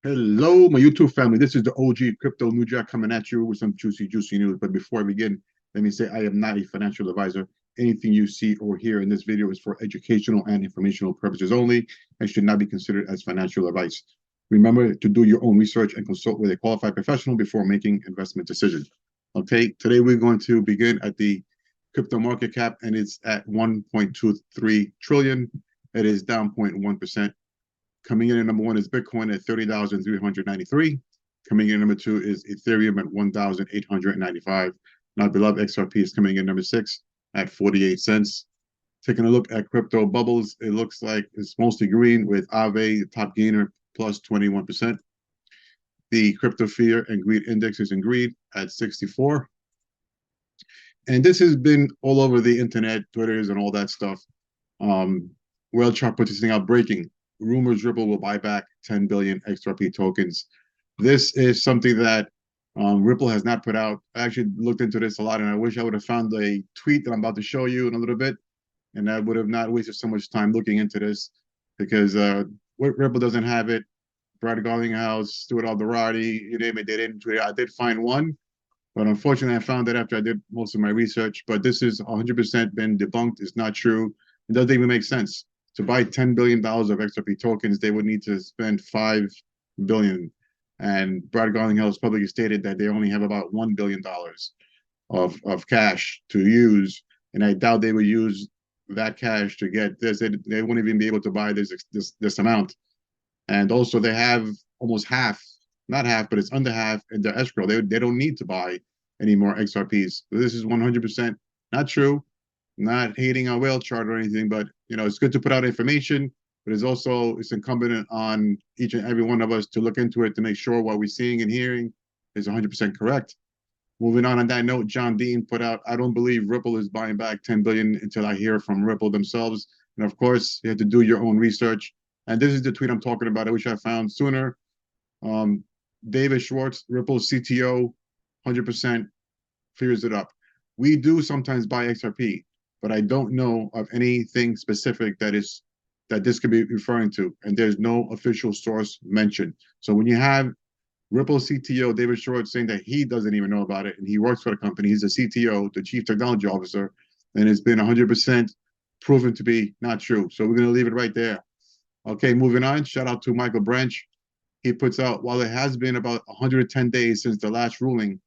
Hello, my YouTube family. This is the OG Crypto New Jack coming at you with some juicy news. But before I begin, let me say I am not a financial advisor. Anything you see or hear in this video is for educational and informational purposes only and should not be considered as financial advice. Remember to do your own research and consult with a qualified professional before making investment decisions. Okay, today we're going to begin at the crypto market cap, and it's at 1.23 trillion. It is down 0.1%. Coming in at number one is Bitcoin at 30,393. Coming in at number two is Ethereum at 1,895. Now, beloved XRP is coming in number six at 48 cents. Taking a look at crypto bubbles, it looks like it's mostly green with Aave, top gainer, plus 21%. The crypto fear and greed index is in greed at 64. And this has been all over the internet, Twitters, and all that stuff. Whale Chart put this thing out breaking. Rumors Ripple will buy back 10 billion XRP tokens. This is something that Ripple has not put out. I actually looked into this a lot, and I wish I would have found a tweet that I'm about to show you in a little bit, and I would have not wasted so much time looking into this because Ripple doesn't have it. Brad Garlinghouse, Stuart Alderati, you name it, they didn't tweet it. I did find one, but unfortunately, I found it after I did most of my research. But this is 100% been debunked. It's not true. It doesn't even make sense. To buy $10 billion of XRP tokens, they would need to spend $5 billion. And Brad Garlinghouse publicly stated that they only have about $1 billion of cash to use. And I doubt they would use that cash to get this. They wouldn't even be able to buy this amount. And also, they have almost half, not half, but it's under half in their escrow. They don't need to buy any more XRPs. So this is 100% not true. Not hating on Whale Chart or anything, but it's good to put out information, but it's incumbent on each and every one of us to look into it to make sure what we're seeing and hearing is 100% correct. Moving on that note, John Dean put out, I don't believe Ripple is buying back 10 billion until I hear from Ripple themselves. And of course, you have to do your own research. And this is the tweet I'm talking about. I wish I found sooner. David Schwartz, Ripple CTO, 100% figures it up. We do sometimes buy XRP, but I don't know of anything specific that this could be referring to, and there's no official source mentioned. So when you have Ripple CTO David Schwartz saying that he doesn't even know about it, and he works for the company, he's the CTO, the Chief Technology Officer, and it's been 100% proven to be not true. So we're going to leave it right there. Okay, moving on. Shout out to Michael Branch. He puts out, while it has been about 110 days since the last ruling,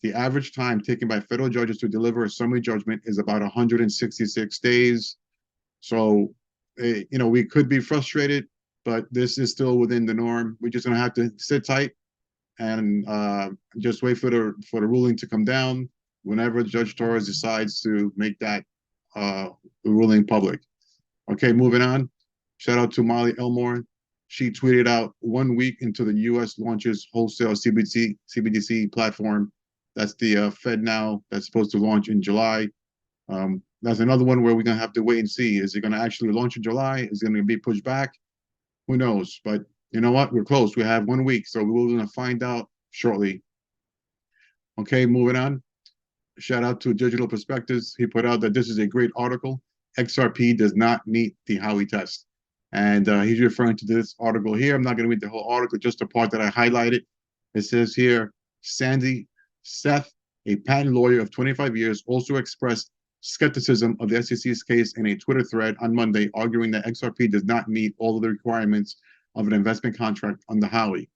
the average time taken by federal judges to deliver a summary judgment is about 166 days. So, we could be frustrated, but this is still within the norm. We're just going to have to sit tight and just wait for the ruling to come down whenever Judge Torres decides to make that ruling public. Okay, moving on. Shout out to Molly Elmore. She tweeted out 1 week into the U.S. launches wholesale CBDC platform. That's the FEDNOW that's supposed to launch in July. That's another one where we're going to have to wait and see. Is it going to actually launch in July? Is it going to be pushed back? Who knows? But you know what? We're close. We have 1 week, so we're going to find out shortly. Okay, moving on. Shout out to Digital Perspectives. He put out that this is a great article. XRP does not meet the Howey test. And he's referring to this article here. I'm not going to read the whole article, just the part that I highlighted. It says here, Seth, a patent lawyer of 25 years, also expressed skepticism of the SEC's case in a Twitter thread on Monday, arguing that XRP does not meet all of the requirements of an investment contract under Howey.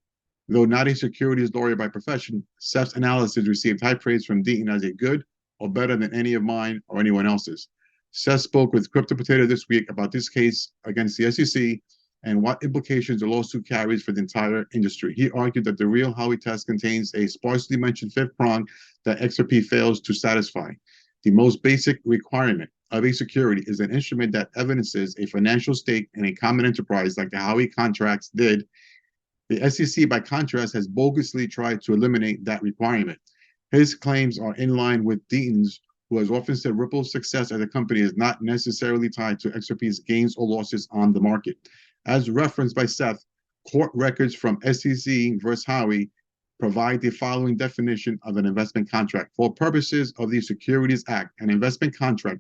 Though not a securities lawyer by profession, Seth's analysis received high praise from Deaton as a good or better than any of mine or anyone else's. Seth spoke with Crypto Potato this week about this case against the SEC and what implications the lawsuit carries for the entire industry. He argued that the real Howey test contains a sparsely mentioned fifth prong that XRP fails to satisfy. The most basic requirement of a security is an instrument that evidences a financial stake in a common enterprise like the Howey contracts did. The SEC, by contrast, has bogusly tried to eliminate that requirement. His claims are in line with Deaton's, who has often said Ripple's success as a company is not necessarily tied to XRP's gains or losses on the market. As referenced by Seth, court records from SEC versus Howey provide the following definition of an investment contract. For purposes of the Securities Act, an investment contract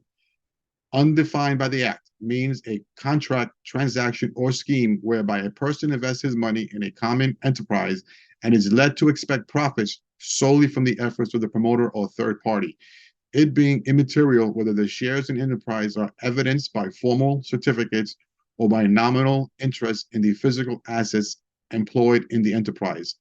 Undefined by the act means a contract, transaction, or scheme whereby a person invests his money in a common enterprise and is led to expect profits solely from the efforts of the promoter or third party, it being immaterial whether the shares in enterprise are evidenced by formal certificates or by nominal interest in the physical assets employed in the enterprise.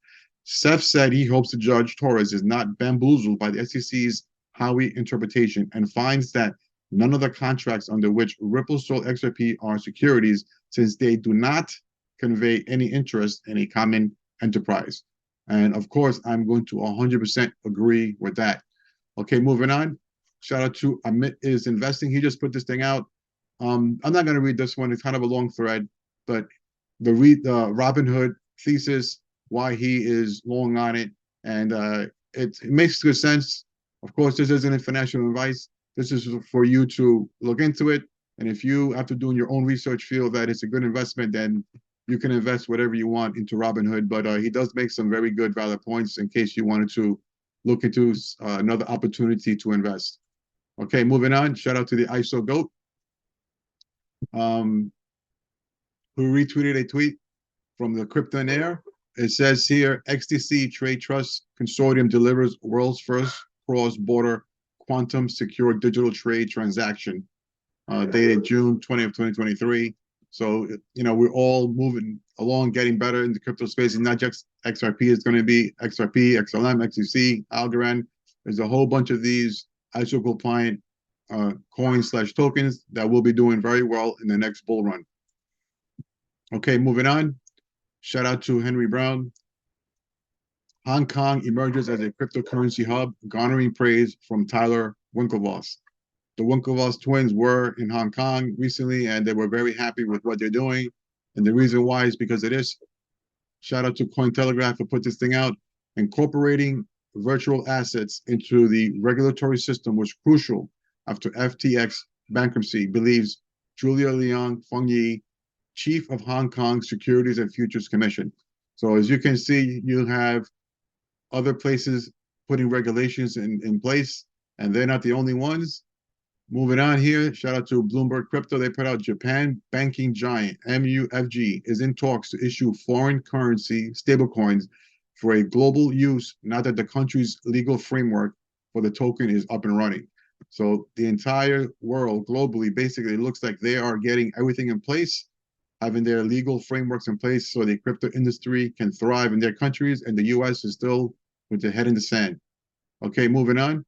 Seth said he hopes the Judge Torres is not bamboozled by the SEC's HOWEY interpretation and finds that none of the contracts under which Ripple sold XRP are securities, since they do not convey any interest in a common enterprise. And of course, I'm going to 100% agree with that. Okay, moving on. Shout out to Amit is Investing. He just put this thing out. I'm not going to read this one. It's kind of a long thread, but the Robinhood thesis, why he is long on it, and it makes good sense. Of course, this isn't financial advice. This is for you to look into it. And if you, after doing your own research, feel that it's a good investment, then you can invest whatever you want into Robinhood. But he does make some very good, valid points in case you wanted to look into another opportunity to invest. Okay, moving on. Shout out to the ISO GOAT, who retweeted a tweet from the Cryptonaire. It says here, XTC Trade Trust Consortium delivers world's first cross-border quantum secure digital trade transaction, dated June 20th, 2023. So, you know, we're all moving along, getting better in the crypto space. And not just XRP, it's going to be XRP, XLM, XTC, Algorand. There's a whole bunch of these ISO compliant coins/tokens that will be doing very well in the next bull run. Okay, moving on. Shout out to Henry Brown. Hong Kong emerges as a cryptocurrency hub, garnering praise from Tyler Winklevoss. The Winklevoss twins were in Hong Kong recently, and they were very happy with what they're doing. And the reason why is because of this. Shout out to Cointelegraph for put this thing out. Incorporating virtual assets into the regulatory system was crucial after FTX bankruptcy, believes Julia Leong Feng-Yi, Chief of Hong Kong Securities and Futures Commission. So as you can see, you have other places putting regulations in place, and they're not the only ones. Moving on here, shout out to Bloomberg Crypto. They put out Japan banking giant MUFG is in talks to issue foreign currency stablecoins for a global use, now that the country's legal framework for the token is up and running. So the entire world globally basically looks like they are getting everything in place, having their legal frameworks in place so the crypto industry can thrive in their countries, and the US is still with their head in the sand. Okay, moving on.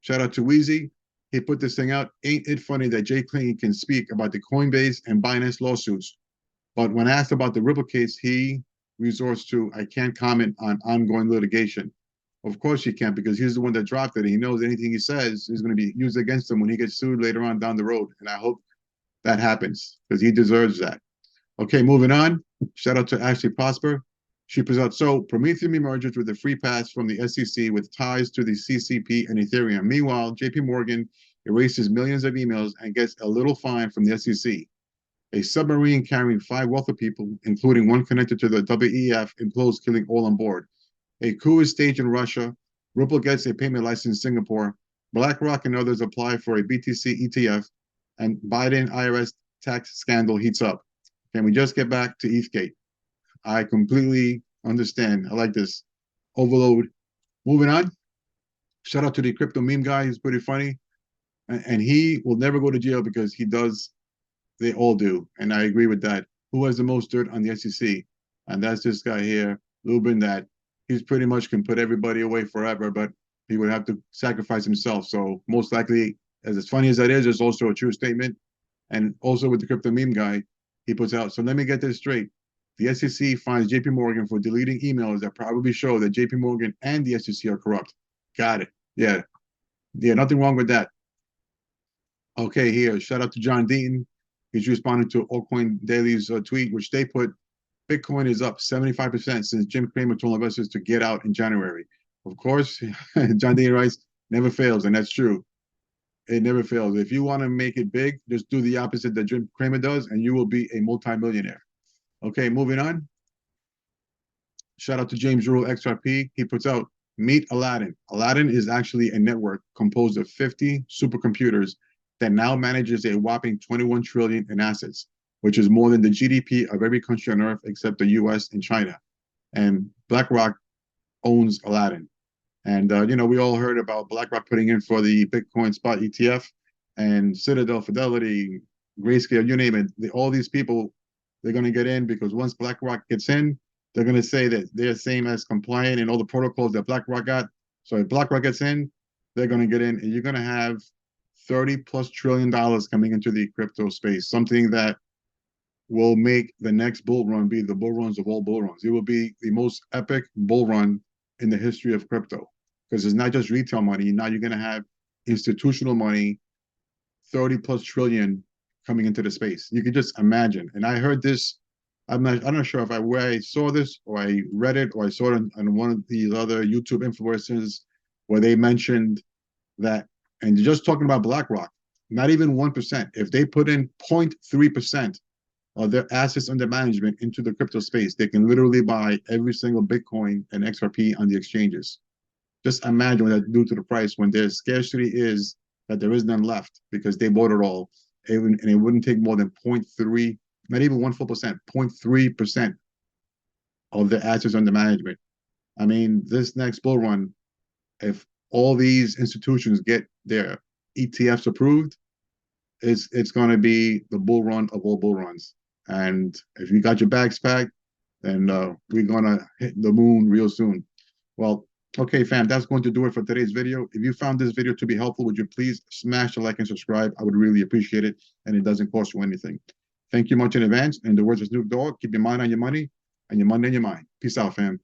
Shout out to Wheezy. He put this thing out. Ain't it funny that Jay Clayton can speak about the Coinbase and Binance lawsuits, but when asked about the Ripple case, he resorts to, I can't comment on ongoing litigation. Of course he can't, because he's the one that dropped it, and he knows anything he says is going to be used against him when he gets sued later on down the road. And I hope that happens, because he deserves that. Okay, moving on. Shout out to Ashley Prosper. She puts out, so Prometheum emerges with a free pass from the SEC with ties to the CCP and Ethereum. Meanwhile, JP Morgan erases millions of emails and gets a little fine from the SEC. A submarine carrying 5 wealthy people, including one connected to the WEF, implodes, killing all on board. A coup is staged in Russia. Ripple gets a payment license in Singapore. BlackRock and others apply for a BTC ETF, and Biden IRS tax scandal heats up. Can we just get back to ETHgate? I completely understand. I like this. Overload. Moving on. Shout out to the crypto meme guy. He's pretty funny. And he will never go to jail because he does. They all do. And I agree with that. Who has the most dirt on the SEC? And that's this guy here, Lubin, that he's pretty much can put everybody away forever, but he would have to sacrifice himself. So most likely, as funny as that is, it's also a true statement. And also with the crypto meme guy, he puts out, so let me get this straight. The SEC fines JP Morgan for deleting emails that probably show that JP Morgan and the SEC are corrupt. Got it. Yeah. Yeah, nothing wrong with that. Okay, here, shout out to John Deaton. He's responding to Altcoin Daily's tweet, which they put, Bitcoin is up 75% since Jim Cramer told investors to get out in January. Of course, John Deaton writes, never fails, and that's true. It never fails. If you want to make it big, just do the opposite that Jim Cramer does, and you will be a multimillionaire. Okay, moving on. Shout out to James Rule XRP. He puts out, meet Aladdin. Aladdin is actually a network composed of 50 supercomputers that now manages a whopping 21 trillion in assets, which is more than the GDP of every country on earth except the US and China. And BlackRock owns Aladdin. And, we all heard about BlackRock putting in for the Bitcoin spot ETF, and Citadel, Fidelity, Grayscale, you name it. All these people, they're going to get in because once BlackRock gets in, they're going to say that they're same as compliant in all the protocols that BlackRock got. So if BlackRock gets in, they're going to get in, and you're going to have $30+ trillion coming into the crypto space, something that will make the next bull run be the bull runs of all bull runs. It will be the most epic bull run in the history of crypto, because it's not just retail money. Now you're going to have institutional money, 30+ trillion coming into the space. You can just imagine. And I heard this, I'm not sure if where I saw this or I read it or I saw it on one of these other YouTube influencers where they mentioned that, and just talking about BlackRock, not even 1%. If they put in 0.3% of their assets under management into the crypto space, they can literally buy every single Bitcoin and XRP on the exchanges. Just imagine what that do to the price when their scarcity is that there is none left because they bought it all. And it wouldn't take more than 0.3, not even 1 full percent, 0.3% of the assets under management. I mean, this next bull run, if all these institutions get their ETFs approved, it's going to be the bull run of all bull runs. And if you got your bags packed, then we're going to hit the moon real soon. Well, okay, fam, that's going to do it for today's video. If you found this video to be helpful, would you please smash the like and subscribe? I would really appreciate it, and it doesn't cost you anything. Thank you much in advance. In the words of Snoop Dogg, keep your mind on your money and your money on your mind. Peace out, fam.